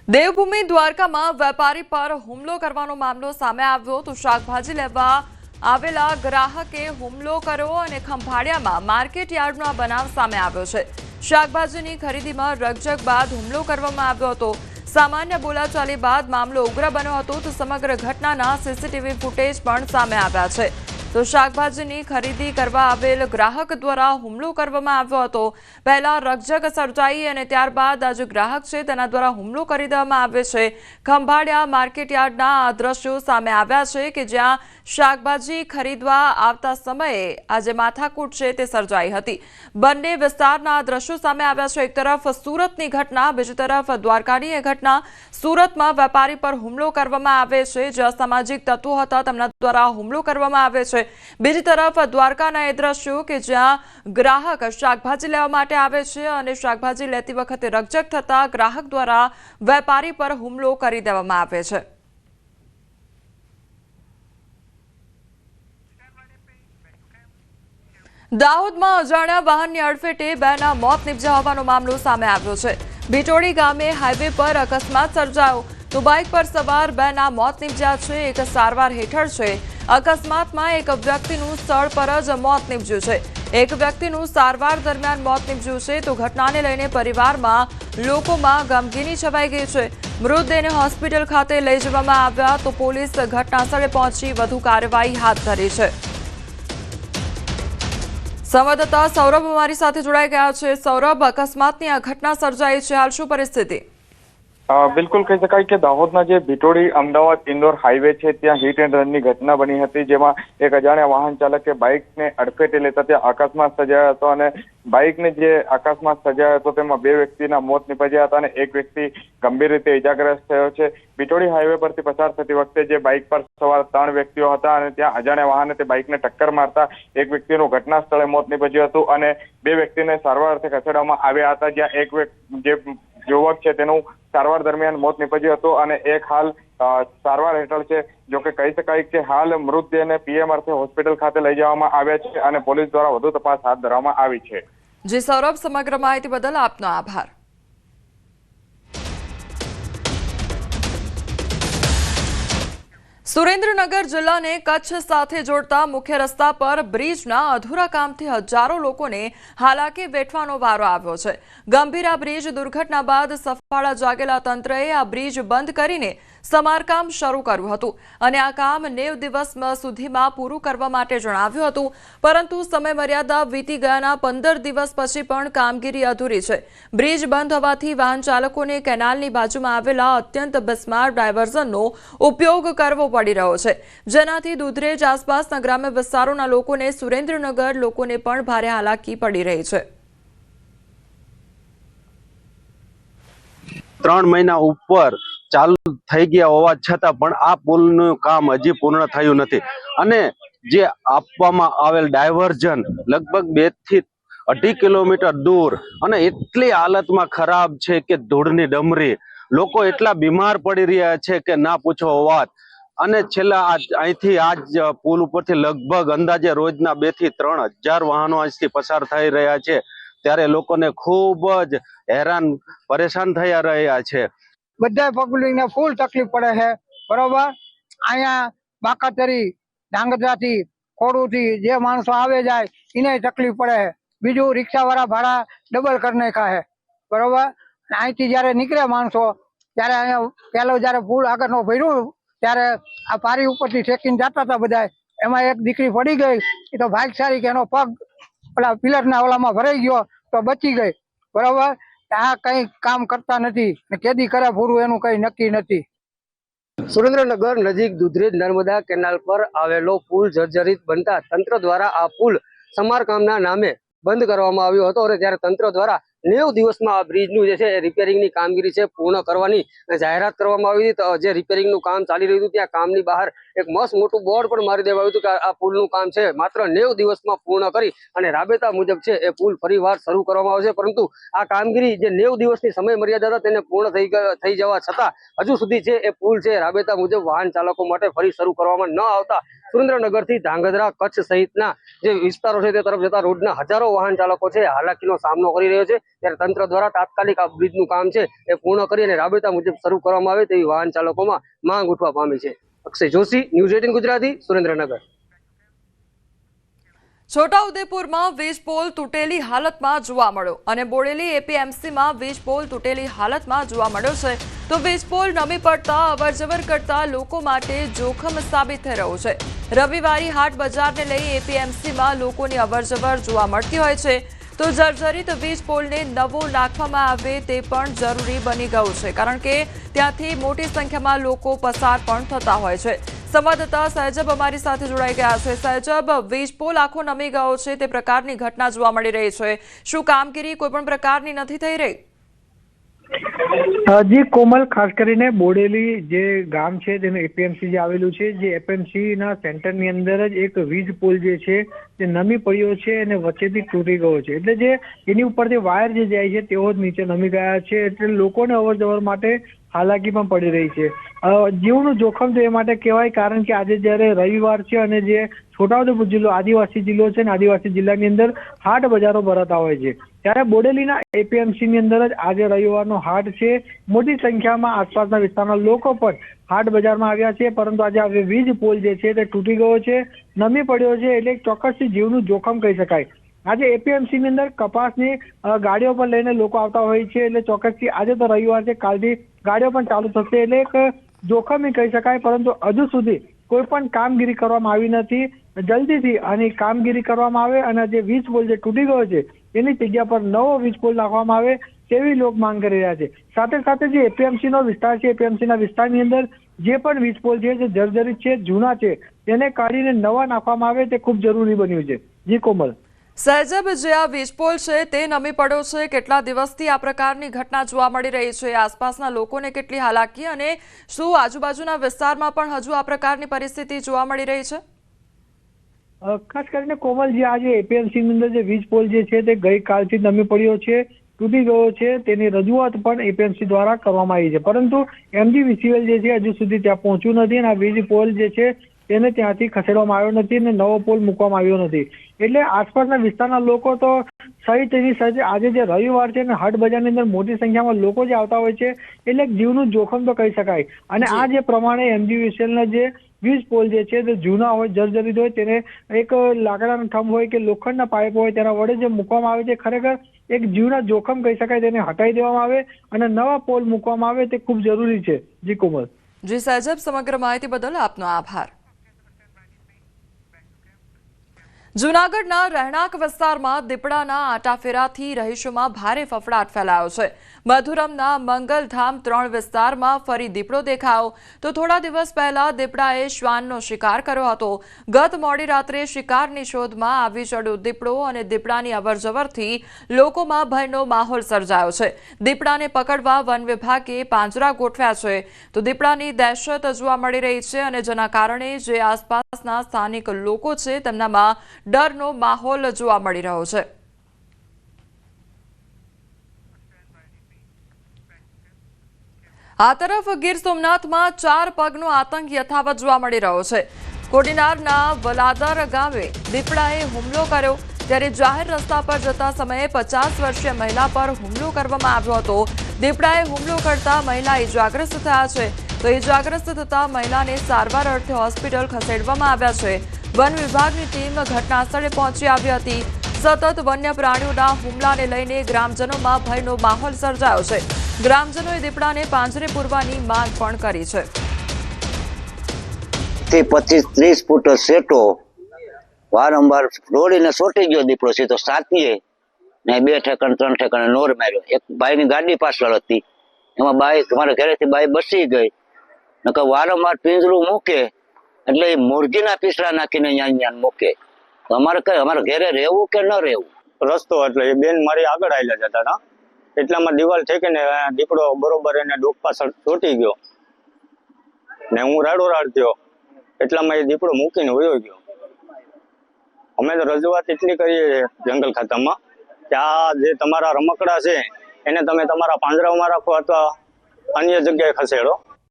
દેવભૂમિ દ્વારકામાં વેપારી પર હુમલો કરવાનો મામલો સામે આવ્યો તો શાકભાજી લેવા આવેલા ગ્રાહકે હુમલો કર્યો અને ખંભાળિયામાં માર્કેટ યાર્ડનો બનાવ સામે આવ્યો છે। શાકભાજીની ખરીદીમાં રકઝક બાદ હુમલો કરવામાં આવ્યો હતો। સામાન્ય બોલાચાલી બાદ મામલો ઉગ્ર બન્યો હતો તો સમગ્ર ઘટનાના સીસીટીવી ફૂટેજ પણ સામે આવ્યા છે। તો શાકભાજીની ખરીદી કરવા આવેલ ગ્રાહક દ્વારા હુમલો કરવામાં આવ્યો હતો। પહેલા રકઝક સર્જાઈ અને ત્યારબાદ આ જે ગ્રાહક છે તેના દ્વારા હુમલો કરી દેવામાં આવ્યો છે। ખંભાળિયા માર્કેટ યાર્ડના આ દ્રશ્યો સામે આવ્યા છે કે જ્યાં શાકભાજી ખરીદવા આવતા સમયે આ જે માથાકૂટ છે તે સર્જાઈ હતી। બંને વિસ્તારના આ દ્રશ્યો સામે આવ્યા છે। એક તરફ સુરતની ઘટના, બીજી તરફ દ્વારકાની એ ઘટના। સુરતમાં વેપારી પર હુમલો કરવામાં આવે છે, જે અસામાજિક તત્વો હતા તેમના દ્વારા હુમલો કરવામાં આવે છે। બીજી તરફ દ્વારકાના એ દ્રશ્યો કે જ્યાં ગ્રાહક શાકભાજી લેવા માટે આવે છે અને શાકભાજી લેતી વખતે રકઝક થતા ગ્રાહક દ્વારા વેપારી પર હુમલો કરી દેવામાં આવે છે। દાહોદમાં અજાણ્યા વાહનની અડફેટે બેના મોત નીપજ્યા હોવાનો મામલો સામે આવ્યો છે। ભીટોડી ગામે હાઈવે પર અકસ્માત સર્જાયો તો બાઇક પર સવાર બેના મોત નીપજ્યા છે। એક સારવાર હેઠળ છે। અકસ્માતમાં એક વ્યક્તિનું સ્થળ પર જ મોત નીપજ્યું છે। એક વ્યક્તિનું સારવાર દરમિયાન મોત નીપજ્યું છે તો ઘટનાને લઈને પરિવારમાં લોકોમાં ગમગીની છવાઈ ગઈ છે। મૃતદેહને હોસ્પિટલ ખાતે લઈ જવામાં આવ્યા તો પોલીસ ઘટનાસ્થળે પહોંચી વધુ કાર્યવાહી હાથ ધરી છે। સંવાદદાતા સૌરભ અમારી સાથે જોડાઈ ગયા છે। સૌરભ, અકસ્માતની આ ઘટના સર્જાઈ છે, હાલ શું પરિસ્થિતિ? બિલકુલ કહી શકાય કે દાહોદના જે ભીટોડી અમદાવાદ ઇન્દોર હાઈવે છે ત્યાં હિટ એન્ડ રનની ઘટના બની હતી, જેમાં એક અજાણ્યા વાહન ચાલકે બાઇકને અડફેટે લેતા ત્યાં અકસ્માત સર્જાયો હતો અને બાઇકને જે અકસ્માત સર્જાયો હતો તેમાં બે વ્યક્તિના મોત નીપજ્યા હતા અને એક વ્યક્તિ ગંભીર રીતે ઇજાગ્રસ્ત થયો છે। ભીટોડી હાઈવે પરથી પસાર થતી વખતે જે બાઇક પર સવાર 3 વ્યક્તિઓ હતા અને ત્યાં અજાણ્યા વાહને તે બાઇકને ટક્કર મારતા એક વ્યક્તિનું ઘટના સ્થળે મોત નીપજ્યું હતું અને બે વ્યક્તિને સારવાર અર્થે ખસેડવામાં આવ્યા હતા, જ્યાં એક જે યુવક છે તેનું સારવાર દરમિયાન મોત નીપજ્યું હતું અને એક હાલ સારવાર હેઠળ છે। જો કે કહી શકાય કે હાલ મૃતદેહને પીએમ અર્થે હોસ્પિટલ ખાતે લઈ જવામાં આવ્યા છે અને પોલીસ દ્વારા વધુ તપાસ હાથ ધરવામાં આવી છે। જી સૌરભ, સમગ્ર માહિતી બદલ આપનો આભાર। સુરેન્દ્રનગર જિલ્લાને કચ્છ સાથે જોડતા મુખ્ય રસ્તા પર બ્રિજના અધૂરા કામથી હજારો લોકોને હાલાકી વેઠવાનો વારો આવ્યો છે। ગંભીર આ બ્રિજ દુર્ઘટના બાદ સફાળા જાગેલા તંત્રએ આ બ્રિજ બંધ કરીને સમારકામ શરૂ કર્યું હતું અને આ કામ 90 દિવસ સુધીમાં પૂરું કરવા માટે જણાવ્યું હતું, પરંતુ સમય મર્યાદા વીતી ગયાના 15 દિવસ પછી પણ કામગીરી અધૂરી છે। બ્રિજ બંધ હોવાથી વાહન ચાલકોને કેનાલની બાજુમાં આવેલા અત્યંત બિસ્માર ડાયવર્ઝનનો ઉપયોગ કરવો પડી રહ્યો છે, જેનાથી દુધરેજ આસપાસના ગ્રામ્ય વિસ્તારોના લોકોને સુરેન્દ્રનગર લોકોને પણ ભારે હાલાકી પડી રહી છે। 3 મહિના ઉપર ચાલુ થઈ ગયા હોવા છતાં પણ આ પુલનું કામ હજી પૂર્ણ થયું નથી અને જે આપવામાં આવેલ ડાયવર્ઝન લગભગ 2 થી 2.5 કિલોમીટર દૂર અને એટલી હાલતમાં ખરાબ છે કે ધૂળની ડમરી, લોકો એટલા બીમાર પડી રહ્યા છે કે ના પૂછો વાત। અને છેલ્લા અહીંથી આજ પુલ ઉપરથી લગભગ અંદાજે રોજના 2 થી 3 હજાર વાહનો આજથી પસાર થઈ રહ્યા છે, ત્યારે લોકોને ખૂબ જ હેરાન પરેશાન થયા રહ્યા છે। બધા પબ્લિકને ફૂલ તકલીફ પડે છે, બરોબર। અહીંયા બાકાતરી ધાંગધ્રાથી ખોડુથી જે માણસો આવે જાય એને તકલીફ પડે છે। બીજું રિક્ષાવાળા ભાડા ડબલ કરી નાખ્યા છે, બરોબર। અહીંથી જયારે નીકળે માણસો ત્યારે અહીંયા પેલો જયારે પુલ આગળનો ભર્યું ત્યારે આ પારી ઉપરથી ઠેકીને જતા હતા બધા, એમાં એક દીકરી પડી ગઈ, એ તો ભાગ્યશાળી કે એનો પગ પેલા પિલરના ઓલામાં ભરાઈ ગયો તો બચી ગઈ, બરોબર। આ કઈ કામ કરતા નથી ને કેદી કરે પૂરું એનું કઈ નક્કી નથી। સુરેન્દ્રનગર નજીક દુધરેજ નર્મદા કેનાલ પર આવેલો પુલ જર્જરિત બનતા તંત્ર દ્વારા આ પુલ સમારકામના નામે બંધ કરવામાં આવ્યો હતો અને ત્યારે તંત્ર દ્વારા 90 દિવસમાં આ બ્રિજનું જે છે રિપેરિંગની કામગીરી છે પૂર્ણ કરવાની જાહેરાત કરવામાં આવી હતી। જે રિપેરિંગનું કામ ચાલી રહ્યું હતું ત્યાં કામની બહાર એક મસ્ત મોટું બોર્ડ પણ મારી દેવાયું હતું કે આ પુલનું કામ છે માત્ર 90 દિવસમાં પૂર્ણ કરી અને રાબેતા મુજબ છે એ પુલ ફરીવાર શરૂ કરવામાં આવશે, પરંતુ આ કામગીરી જે 90 દિવસની સમય મર્યાદા હતા તેને પૂર્ણ થઈ જવા છતાં હજુ સુધી છે એ પુલ છે રાબેતા મુજબ વાહન ચાલકો માટે ફરી શરૂ કરવામાં ન આવતા સુરેન્દ્રનગરથી ધાંગધ્રા કચ્છ સહિતના જે વિસ્તારો છે તે તરફ જતા રોડના હજારો વાહન ચાલકો છે હાલાકીનો સામનો કરી રહ્યો છે, ત્યારે તંત્ર દ્વારા તાત્કાલિક આ બ્રિજનું કામ છે એ પૂર્ણ કરી અને રાબેતા મુજબ શરૂ કરવામાં આવે તેવી વાહન ચાલકોમાં માંગ ઉઠવા પામી છે. અક્ષય જોશી, ન્યૂઝ 18 ગુજરાતી, સુરેન્દ્રનગર. છોટાઉદેપુરમાં વીજ પોલ તૂટેલી હાલતમાં જોવા મળ્યો અને બોડેલી એપીએમસીમાં વીજ પોલ તૂટેલી હાલતમાં જોવા મળ્યો છે. તો વીજ પોલ નમી પડતા અવરજવર કરતા લોકો માટે જોખમ સાબિત થઈ રહ્યું છે. રવિવારી હાટ બજારને લઈ એપીએમસીમાં લોકોની અવરજવર જોવા મળતી હોય છે, તો જર્જરિત વીજ પોલને નવો નાખવામાં આવે તે પણ જરૂરી બની ગયું છે, કારણ કે ત્યાંથી મોટી સંખ્યામાં લોકો પસાર પણ થતા હોય છે. સંવાદદાતા સહેજબ અમારી સાથે જોડાઈ ગયા છે. સહેજબ, વીજ પોલ આખો નમી ગયો છે તે પ્રકારની ઘટના જોવા મળી રહી છે. શું કામગીરી કોઈ પણ પ્રકારની નથી થઈ રહી? જી કોમલ, ખાસ કરીને બોડેલી જે ગામ છે તેનું એપીએમસી જે આવેલું છે, જે એપીએમસી ના સેન્ટરની અંદર જ એક વીજ પોલ જે છે તે નમી પડ્યો છે અને વચ્ચેથી તૂટી ગયો છે. એટલે જે એની ઉપર જે વાયર જે જાય છે તેઓ જ નીચે નમી ગયા છે, એટલે લોકોને અવર જવર માટે હાલાકી પણ પડી રહી છે. જીવનું જોખમ તો એ માટે કહેવાય, કારણ કે આજે જ્યારે રવિવાર છે અને જે છોટાઉદેપુર જિલ્લો આદિવાસી જિલ્લો છે અને આદિવાસી જિલ્લાની અંદર હાટ બજારો ભરાતા હોય છે, ત્યારે બોડેલીના એપીએમસી ની અંદર જ આજે રવિવારનો હાટ છે. મોટી સંખ્યામાં આસપાસના વિસ્તારના લોકો પણ હાટ બજારમાં આવ્યા છે, પરંતુ આજે આ વીજ પોલ જે છે તે તૂટી ગયો છે, નમી પડ્યો છે, એટલે ચોક્કસથી જીવનું જોખમ કહી શકાય. આજે એપીએમસી ની અંદર કપાસની ગાડીઓ પર લઈને લોકો આવતા હોય છે, એટલે ચોક્કસથી આજે તો રવિવાર છે, કાલથી ગાડીઓ પણ ચાલુ થશે, એટલે એક જોખમ કહી શકાય. પરંતુ હજુ સુધી કોઈ પણ કામગીરી કરવામાં આવી નથી. જલ્દીથી આની કામગીરી કરવામાં આવે અને જે વીજ પોલ જે તૂટી ગયો છે એની જગ્યા પર નવો વીજ પોલ નાખવામાં આવે તેવી લોક માંગ કરી રહ્યા છે. સાથે સાથે જે એપીએમસી નો વિસ્તાર છે, એપીએમસી ના વિસ્તારની અંદર જે પણ વીજ પોલ છે જે જર્જરિત છે, જૂના છે, તેને કાઢીને નવા નાખવામાં આવે તે ખૂબ જરૂરી બન્યું છે. જી કોમલ. સહેજબ, જે આ વીજ પોલ છે તે નમી પડ્યો છે, કેટલા દિવસથી આ પ્રકારની ઘટના જોવા મળી રહી છે? આસપાસના લોકોને કેટલી હાલાકી અને શું આજુબાજુના વિસ્તારમાં પણ હજુ આ પ્રકારની પરિસ્થિતિ જોવા મળી રહી છે? ખાસ કરીને કોમલ, જે આજે એપીએમસી ની અંદર જે વીજ પોલ જે છે તે ગઈકાલથી નમી પડ્યો છે, તૂટી ગયો છે, તેની રજૂઆત પણ એપીએમસી દ્વારા કરવામાં આવી છે, પરંતુ એમજીવીસીએલ જે છે હજુ સુધી ત્યાં પહોંચ્યું નથી અને આ વીજ પોલ જે છે તેને ત્યાંથી ખસેડવામાં આવ્યો નથી અને નવો પોલ મૂકવામાં આવ્યો નથી. એટલે આસપાસના વિસ્તારના લોકો તો સહિત એની સાથે આજે જે રવિવાર છે ને હાટ બજારની અંદર મોટી સંખ્યામાં લોકો જે આવતા હોય છે, એટલે જીવનું જોખમ તો કહી શકાય. અને આ જે પ્રમાણે એમજીવીસીએલ ના જે વીજ પોલ જે છે તે જૂના હોય, જર્જરિત હોય, તેને એક લાકડાનો થંભ હોય કે લોખંડના પાઇપ હોય તેના વડે જે મૂકવામાં આવે છે, ખરેખર એક જીવના જોખમ કહી શકાય. તેને હટાવી દેવામાં આવે અને નવા પોલ મૂકવામાં આવે તે ખૂબ જરૂરી છે. જી કોમલ. જી સહેજબ, સમગ્ર માહિતી બદલ આપનો આભાર. જૂનાગઢના રહેણાંક વિસ્તારમાં દીપડાના આટાફેરાથી રહીશોમાં ભારે ફફડાટ ફેલાયો છે. મધુરમના મંગલધામ 3 વિસ્તારમાં ફરી દીપડો દેખાયો, તો થોડા દિવસ પહેલા દીપડાએ શ્વાનનો શિકાર કર્યો હતો. ગત મોડી રાત્રે શિકારની શોધમાં આવી ચડ્યો દીપડો અને દીપડાની અવરજવરથી લોકોમાં ભયનો માહોલ સર્જાયો છે. દીપડાને પકડવા વન વિભાગે પાંજરા ગોઠવ્યા છે, તો દીપડાની દહેશત જોવા મળી રહી છે અને જેના કારણે જે આસપાસના સ્થાનિક લોકો છે તેમનામાં ડરનો માહોલ જોવા મળી રહ્યો છે. આ તરફ ગીર સોમનાથમાં 4 પગનો આતંક યથાવત જોવા મળી રહ્યો છે. કોડીનારના વલાદર ગામે દીપડાએ હુમલો કર્યો, ત્યારે જાહેર રસ્તા પર જતા સમયે 50 વર્ષીય મહિલા પર હુમલો કરવામાં આવ્યો હતો. દીપડાએ હુમલો કરતા મહિલા ઇજાગ્રસ્ત થયા છે, તો ઇજાગ્રસ્ત થતા મહિલાને સારવાર અર્થે હોસ્પિટલ ખસેડવામાં આવ્યા છે. વન વિભાગની ટીમ ઘટના સ્થળે પહોંચી આવી હતી. સતત વન્ય પ્રાણીઓના હુમલાને લઈને ગ્રામજનોમાં ભયનો માહોલ સર્જાયો છે. ગ્રામજનોએ દીપડાને પાંજરે પૂરવાની માંગ પણ કરી છે. તે 25-30 ફૂટ સેટો વારંવાર દોડીને સોટી ગયો દીપડો સીધો સાથીએ ને 2 ઠેકાણે 3 ઠેકાણે નોર માર્યો. એક ભાઈની ગાડી પાછળ હતી, એમાં બાઈ તમારા ઘરેથી બાઈ બસી ગઈ. નકર વારંવાર પિંજરું મૂકે એટલે એ મુરગીના પીસડા નાખીને અહીંયા મૂકે. તો અમારે ઘરે રહેવું કે ન રહેવું? રસ્તો એટલે એ બેન મારી આગળ આવેલા જતા હતા, એટલામાં દિવાલ ઠેકીને દીપડો બરોબર એને ડોક પાછળ ચોટી ગયો ને હું રાડોરાડ થયો, એટલામાં એ દીપડો મૂકીને વયો ગયો. અમે તો રજૂઆત એટલી કરીએ જંગલ ખાતામાં કે આ જે તમારા રમકડા છે એને તમે તમારા પાંજરાઓમાં રાખો અથવા અન્ય જગ્યાએ ખસેડો.